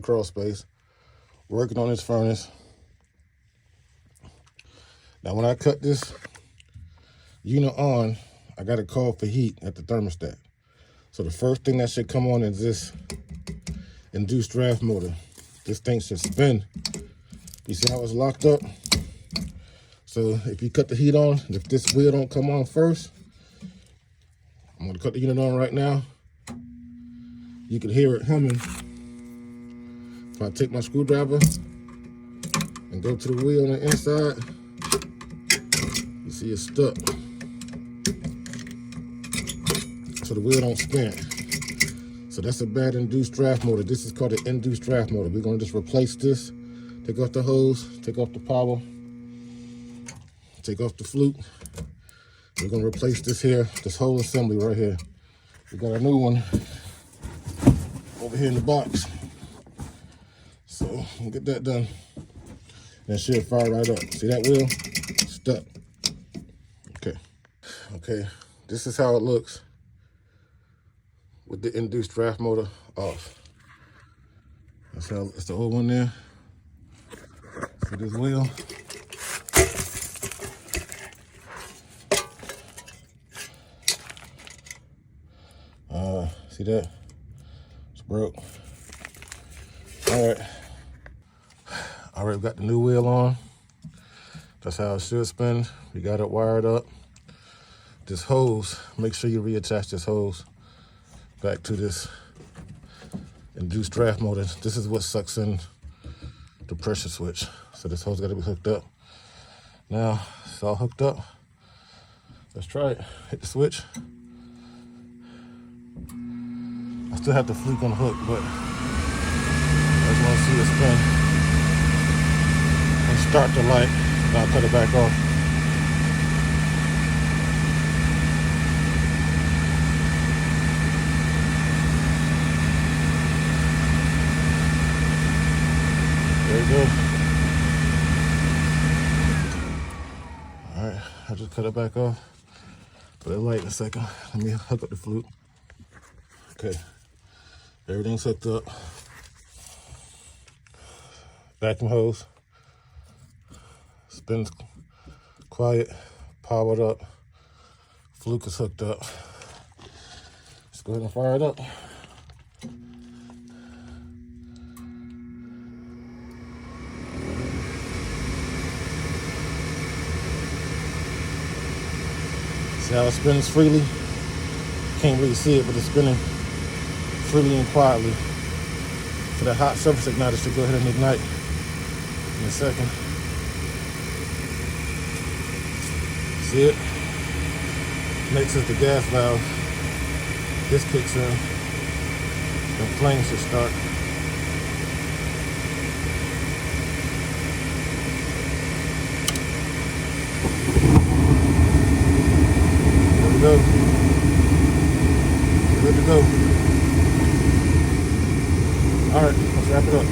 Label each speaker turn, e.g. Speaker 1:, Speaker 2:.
Speaker 1: crawl space, working on this furnace. Now when I cut this unit on, I got to call for heat at the thermostat. So the first thing that should come on is this induced draft motor. This thing should spin. You see how it's locked up? So if you cut the heat on, if this wheel don't come on first, I'm gonna cut the unit on right now. You can hear it humming. If I take my screwdriver and go to the wheel on the inside, you see it's stuck. So the wheel don't spin. So that's a bad induced draft motor. This is called an induced draft motor. We're gonna just replace this, take off the hose, take off the power, take off the flute. We're gonna replace this here, this whole assembly right here. We got a new one over here in the box. So we'll get that done. That should fire right up. See that wheel? Stuck. Okay, this is how it looks with the induced draft motor off. That's how it's the old one there. See this wheel? See that? It's broke. All right, we got the new wheel on. That's how it should spin. We got it wired up. This hose, make sure you reattach this hose back to this induced draft motor. This is what sucks in the pressure switch. So this hose got to be hooked up. Now it's all hooked up. Let's try it. Hit the switch. I still have the fluke on the hook, but I just want to see it spin and start the light. And I'll cut it back off. There you go. All right, I just cut it back off. Put it light in a second. Let me hook up the flute. Okay, everything's hooked up. Vacuum hose. Spins quiet, powered up. Fluke is hooked up. Let's go ahead and fire it up. See how it spins freely? Can't really see it, but it's spinning freely and quietly. For the hot surface igniter to go ahead and ignite in a second. See it? Next is the gas valve. This kicks in. The flames should start. There we go. Good to go. All right, let's wrap it up.